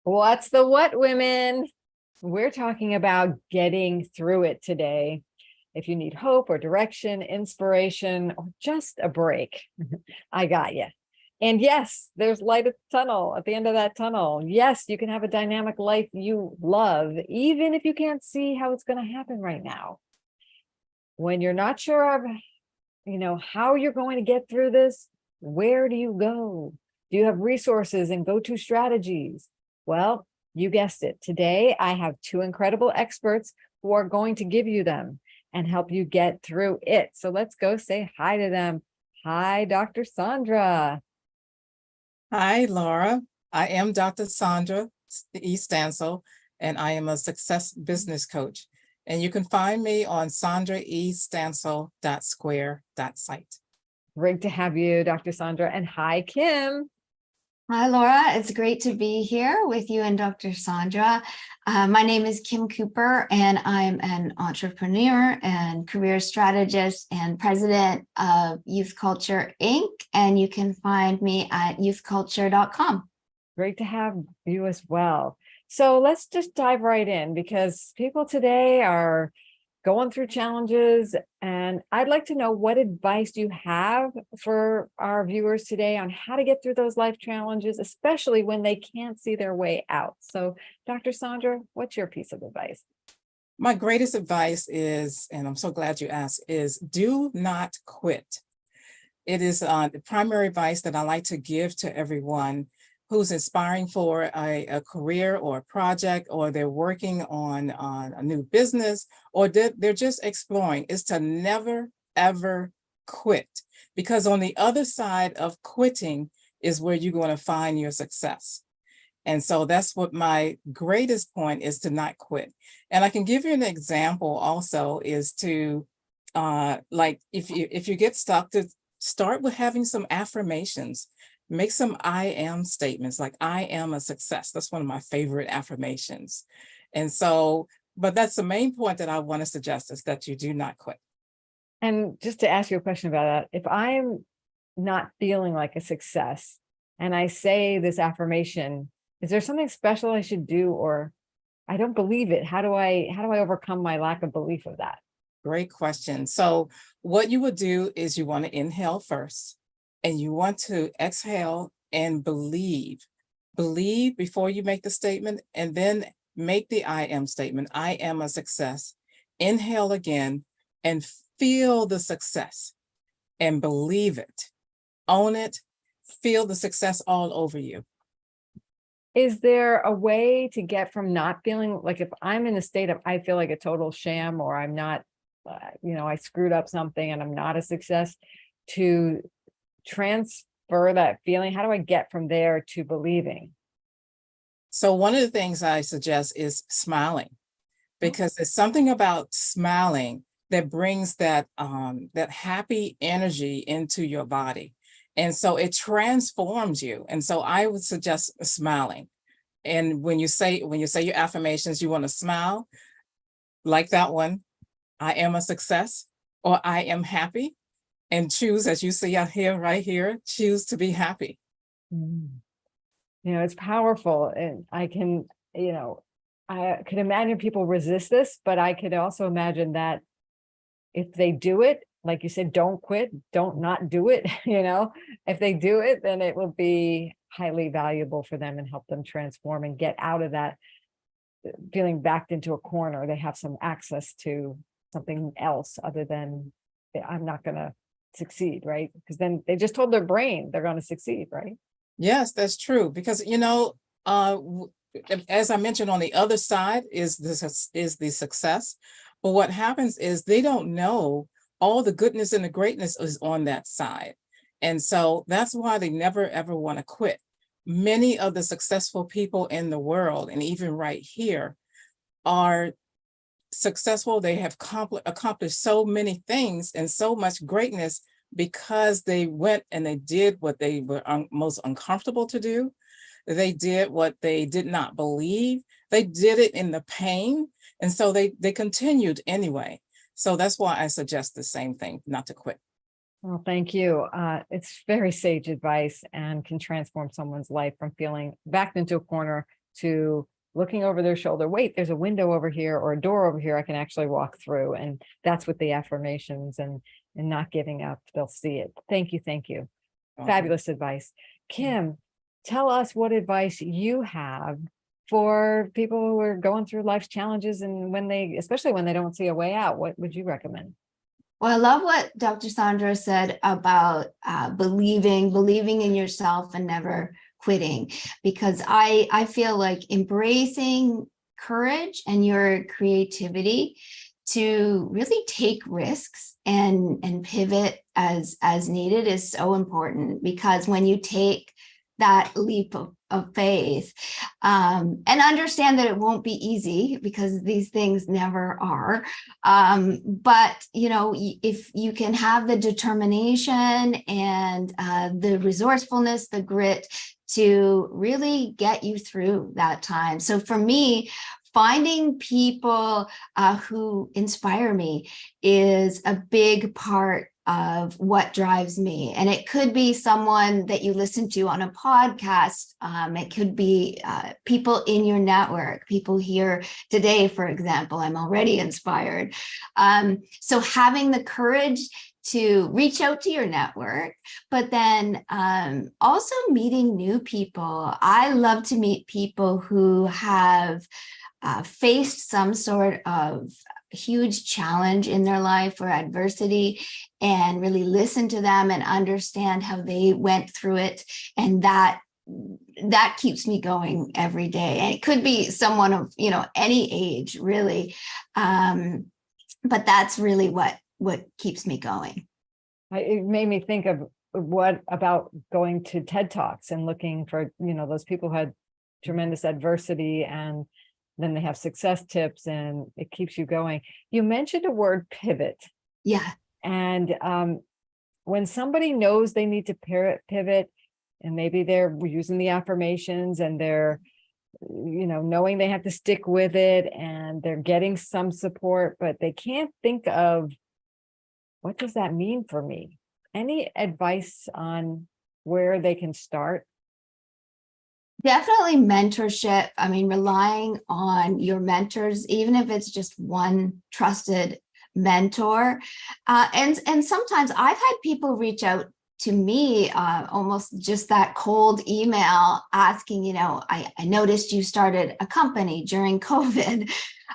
What's the what, women? We're talking about getting through it today. If you need hope or direction, inspiration, or just a break, I got you. And yes, there's light at the tunnel, at the end of that tunnel. Yes, you can have a dynamic life you love, even if you can't see how it's going to happen right now. When you're not sure of, how you're going to get through this, where do you go? Do you have resources and go-to strategies? Well, you guessed it. Today, I have two incredible experts who are going to give you them and help you get through it. So let's go say hi to them. Hi, Dr. Saundra. Hi, Laura. I am Dr. Saundra E. Stancil, and I am a success business coach. And you can find me on sandraestancil.square.site. Great to have you, Dr. Saundra. And hi, Kim. Hi, Laura. It's great to be here with you and Dr. Saundra. My name is Kim Cooper, and I'm an entrepreneur and career strategist and president of Youth Culture, Inc. And you can find me at youthculture.com. Great to have you as well. So let's just dive right in, because people today are going through challenges, and I'd like to know what advice you have for our viewers today on how to get through those life challenges, especially when they can't see their way out. So, Dr. Saundra, what's your piece of advice? My greatest advice is, and I'm so glad you asked, is do not quit. It is the primary advice that I like to give to everyone who's aspiring for a career or a project, or they're working on a new business, or they're just exploring, is to never, ever quit. Because on the other side of quitting is where you're going to find your success. And so that's what my greatest point is, to not quit. And I can give you an example also, is to, like if you get stuck, to start with having some affirmations. Make some I am statements, like I am a success. That's one of my favorite affirmations. And so, but that's the main point that I want to suggest, is that you do not quit. And just to ask you a question about that, if I'm not feeling like a success and I say this affirmation, is there something special I should do, or I don't believe it? How do I overcome my lack of belief of that? Great question. So what you would do is you want to inhale first, and you want to exhale and believe. Believe before you make the statement, and then make the I am statement. I am a success. Inhale again and feel the success and believe it. Own it. Feel the success all over you. Is there a way to get from not feeling like, if I'm in a state of, I feel like a total sham, or I'm not, I screwed up something and I'm not a success, to transfer that feeling? How do I get from there to believing? So one of the things I suggest is smiling, because there's something about smiling that brings that that happy energy into your body. And so it transforms you. And so I would suggest smiling. And when you say your affirmations, you want to smile like that one, I am a success, or I am happy. And choose, as you see out here, right here, choose to be happy. It's powerful. And I can, I could imagine people resist this, but I could also imagine that if they do it, like you said, don't quit, don't not do it. If they do it, then it will be highly valuable for them and help them transform and get out of that feeling backed into a corner. They have some access to something else other than, I'm not going to succeed, right? Because then they just told their brain they're going to succeed, right? Yes, that's true. Because as I mentioned, on the other side is the success. But what happens is they don't know all the goodness and the greatness is on that side. And so that's why they never ever want to quit. Many of the successful people in the world, and even right here, are successful. They have accomplished so many things and so much greatness, because they went and they did what they were most uncomfortable to do. They did what they did not believe. They did it in the pain. And so they continued anyway. So that's why I suggest the same thing, not to quit. Well, thank you. It's very sage advice and can transform someone's life from feeling backed into a corner to looking over their shoulder. Wait, there's a window over here or a door over here I can actually walk through. And that's what the affirmations and not giving up. They'll see it. Thank you. Thank you. Okay. Fabulous advice. Kim, tell us what advice you have for people who are going through life's challenges, and when they, especially when they don't see a way out. What would you recommend? Well, I love what Dr. Saundra said about believing in yourself and never quitting, because I feel like embracing courage and your creativity to really take risks and pivot as needed is so important, because when you take that leap of faith, and understand that it won't be easy, because these things never are. But, if you can have the determination and the resourcefulness, the grit to really get you through that time. So for me, finding people who inspire me is a big part of what drives me. And it could be someone that you listen to on a podcast. It could be people in your network, people here today, for example. I'm already inspired. So having the courage to reach out to your network, but then also meeting new people. I love to meet people who have faced some sort of huge challenge in their life or adversity, and really listen to them and understand how they went through it. And that keeps me going every day. And it could be someone of, any age, really. But that's really what keeps me going. It made me think of what about going to TED Talks and looking for, those people who had tremendous adversity, and then they have success tips, and it keeps you going. You mentioned a word, pivot. Yeah. And when somebody knows they need to pivot, and maybe they're using the affirmations and they're, knowing they have to stick with it, and they're getting some support, but they can't think of, what does that mean for me? Any advice on where they can start? Definitely mentorship. I mean, relying on your mentors, even if it's just one trusted mentor. And sometimes I've had people reach out to me, almost just that cold email asking, I noticed you started a company during COVID.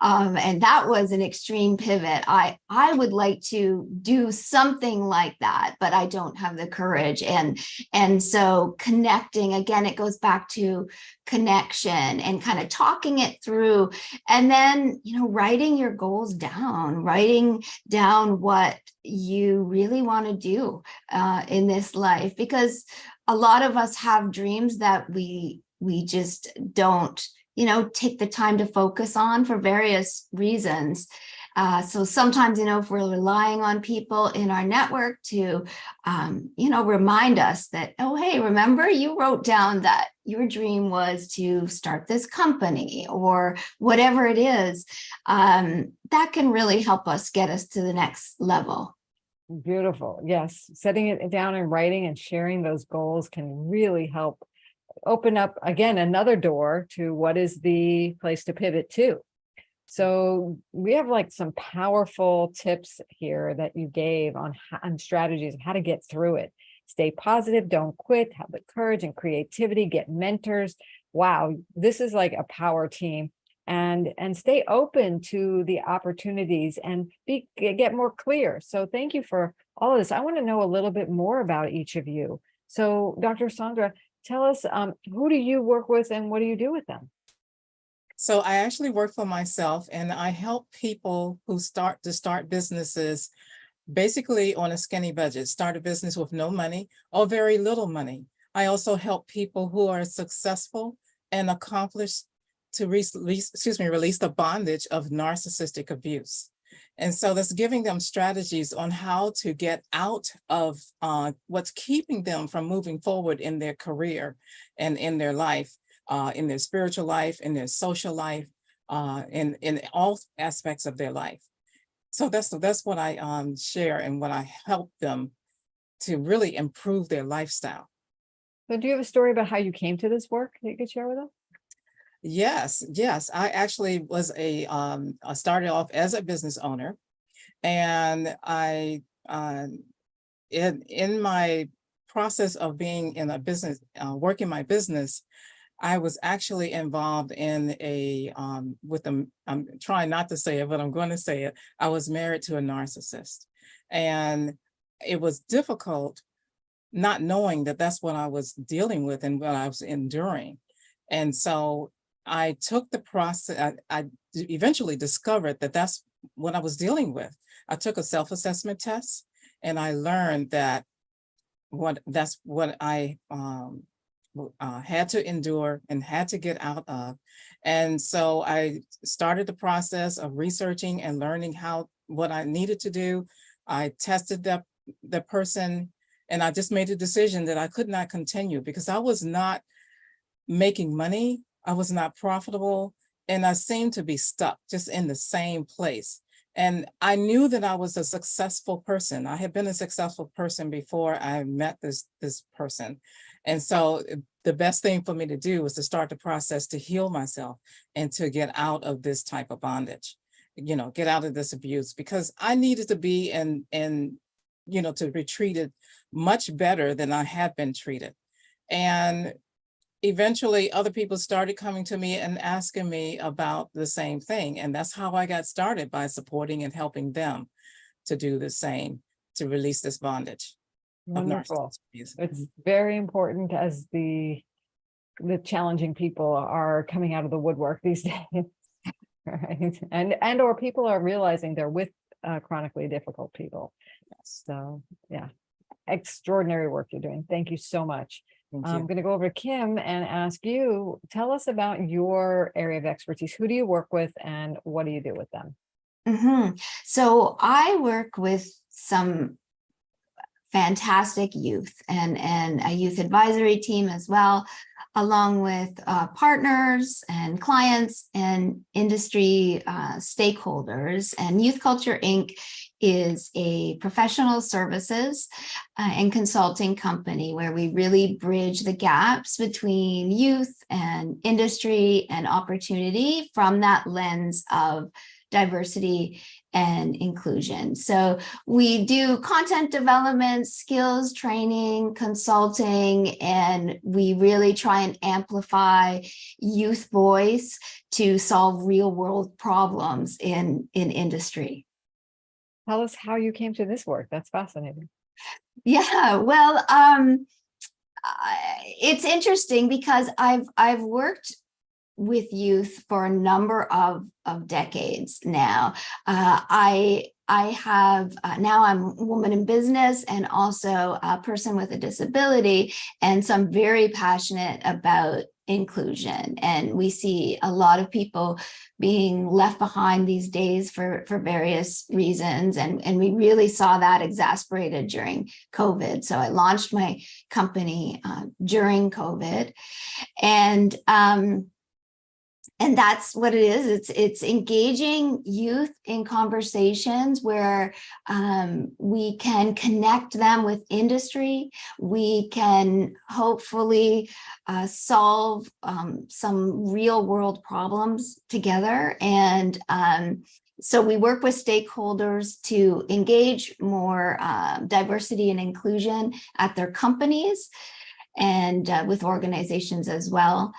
And that was an extreme pivot. I would like to do something like that, but I don't have the courage. And so connecting, again, it goes back to connection and kind of talking it through. And then, writing your goals down, writing down what you really want to do in this life, because a lot of us have dreams that we just don't take the time to focus on for various reasons. So sometimes, if we're relying on people in our network to, remind us that, oh, hey, remember you wrote down that your dream was to start this company or whatever it is, that can really help us get us to the next level. Beautiful. Yes. Setting it down and writing and sharing those goals can really help open up, again, another door to what is the place to pivot to. So we have some powerful tips here that you gave on strategies of how to get through it. Stay positive, don't quit, have the courage and creativity, get mentors. Wow, this is like a power team. And stay open to the opportunities and get more clear. So thank you for all of this. I want to know a little bit more about each of you. So Dr. Saundra, tell us, who do you work with and what do you do with them? So I actually work for myself, and I help people who start businesses basically on a skinny budget, start a business with no money or very little money. I also help people who are successful and accomplished to release the bondage of narcissistic abuse. And so that's giving them strategies on how to get out of what's keeping them from moving forward in their career and in their life, in their spiritual life, in their social life, in all aspects of their life. So that's what I share and what I help them to really improve their lifestyle. So do you have a story about how you came to this work that you could share with us? Yes. I actually was I started off as a business owner, and in my process of being in a business, working my business, I was actually involved in I'm trying not to say it, but I'm going to say it. I was married to a narcissist, and it was difficult not knowing that that's what I was dealing with and what I was enduring. And so I took the process, I eventually discovered that that's what I was dealing with. I took a self-assessment test, and I learned that that's what I had to endure and had to get out of. And so I started the process of researching and learning what I needed to do. I tested the person, and I just made a decision that I could not continue because I was not making money. I was not profitable, and I seemed to be stuck just in the same place. And I knew that I was a successful person. I had been a successful person before I met this person. And so the best thing for me to do was to start the process to heal myself and to get out of this type of bondage, get out of this abuse, because I needed to be to be treated much better than I had been treated. And eventually other people started coming to me and asking me about the same thing. And that's how I got started, by supporting and helping them to do the same, to release this bondage of Wonderful. narcissism abuse. It's very important as the challenging people are coming out of the woodwork these days. Right. And or people are realizing they're with chronically difficult people. Yes. So yeah, extraordinary work you're doing. Thank you so much. Thank I'm you. going to go over to Kim and ask you, tell us about your area of expertise. Who do you work with and what do you do with them? So I work with some fantastic youth and a youth advisory team as well, along with partners and clients and industry stakeholders. And Youth Culture Inc. is a professional services and consulting company where we really bridge the gaps between youth and industry and opportunity from that lens of diversity and inclusion. So we do content development, skills training, consulting, and we really try and amplify youth voice to solve real world problems in industry. Tell us how you came to this work. That's fascinating. Yeah, well, it's interesting because I've worked with youth for a number of decades now. I have now I'm a woman in business and also a person with a disability, and so I'm very passionate about inclusion. And we see a lot of people being left behind these days for various reasons. And we really saw that exasperated during COVID. So I launched my company during COVID. And that's what it is. It's engaging youth in conversations where we can connect them with industry. We can hopefully solve some real world problems together. And so we work with stakeholders to engage more diversity and inclusion at their companies and with organizations as well.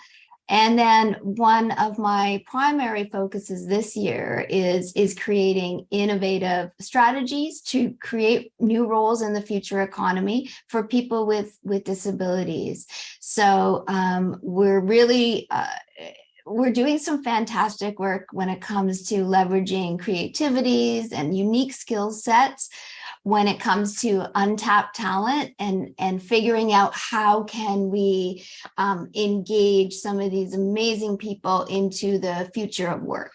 And then one of my primary focuses this year is creating innovative strategies to create new roles in the future economy for people with disabilities. So we're really we're doing some fantastic work when it comes to leveraging creativities and unique skill sets when it comes to untapped talent and figuring out how can we engage some of these amazing people into the future of work.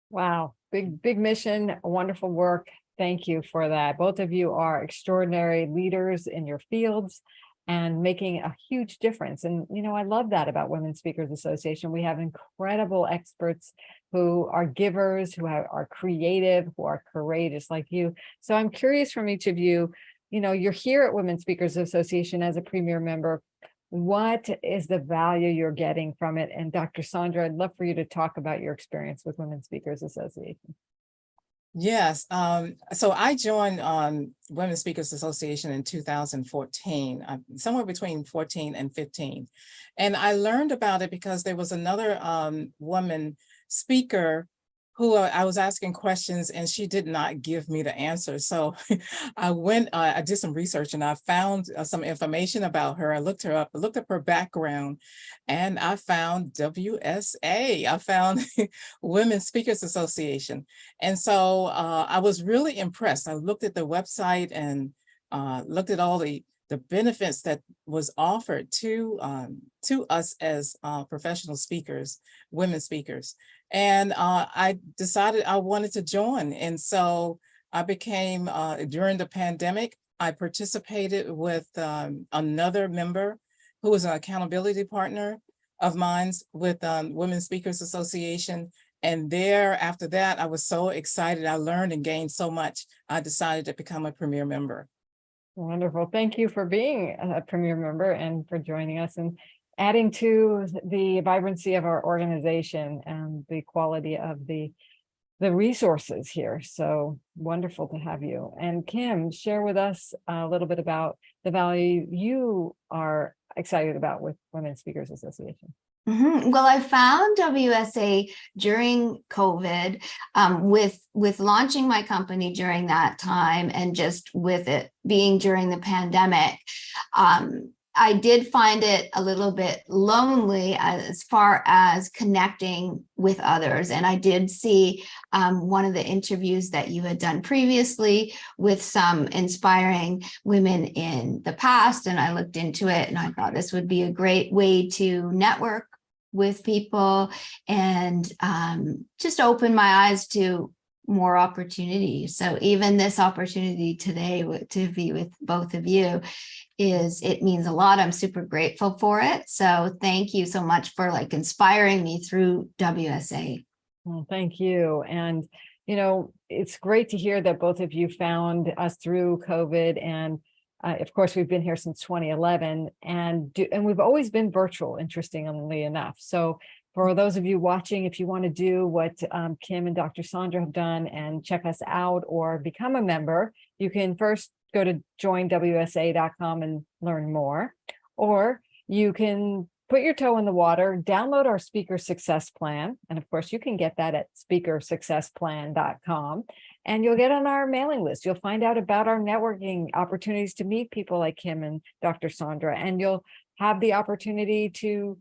Wow, big mission, wonderful work. Thank you for that. Both of you are extraordinary leaders in your fields and making a huge difference. And, I love that about Women Speakers Association. We have incredible experts who are givers, who are creative, who are courageous like you. So I'm curious from each of you, you're here at Women Speakers Association as a premier member. What is the value you're getting from it? And Dr. Saundra, I'd love for you to talk about your experience with Women Speakers Association. Yes, so I joined Women Speakers Association in 2014, somewhere between 14 and 15. And I learned about it because there was another woman speaker who I was asking questions and she did not give me the answer. So I did some research and I found some information about her. I looked her up, I looked up her background, and I found WSA. I found Women Speakers Association. And so I was really impressed. I looked at the website and looked at all the benefits that was offered to us as professional speakers, women speakers. And I decided I wanted to join. And so I became, during the pandemic, I participated with another member who was an accountability partner of mine with Women Speakers Association. And after that, I was so excited. I learned and gained so much. I decided to become a premier member. Wonderful. Thank you for being a premier member and for joining us and adding to the vibrancy of our organization and the quality of the resources here. So wonderful to have you. And Kim, share with us a little bit about the value you are excited about with Women Speakers Association. Well, I found WSA during COVID, with launching my company during that time, and just with it being during the pandemic. I did find it a little bit lonely as far as connecting with others. And I did see one of the interviews that you had done previously with some inspiring women in the past. And I looked into it and I thought this would be a great way to network with people and just open my eyes to more opportunities. So even this opportunity today to be with both of you it means a lot. I'm super grateful for it. So thank you so much for inspiring me through WSA. Well, thank you. And, it's great to hear that both of you found us through COVID. And of course, we've been here since 2011 and we've always been virtual, interestingly enough. So for those of you watching, if you want to do what Kim and Dr. Saundra have done and check us out or become a member, you can first go to joinwsa.com and learn more, or you can put your toe in the water, download our Speaker Success Plan. And of course, you can get that at speakersuccessplan.com. And you'll get on our mailing list. You'll find out about our networking opportunities to meet people like Kim and Dr. Saundra. And you'll have the opportunity to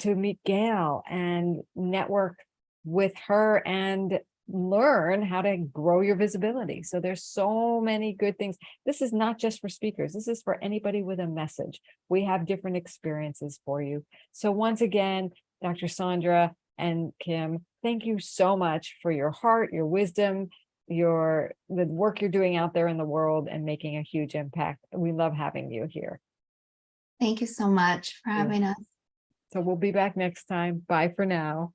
meet Gail and network with her and learn how to grow your visibility. So there's so many good things. This is not just for speakers. This is for anybody with a message. We have different experiences for you. So once again, Dr. Saundra and Kim, thank you so much for your heart, your wisdom, the work you're doing out there in the world and making a huge impact. We love having you here. Thank you so much for having us. So we'll be back next time. Bye for now.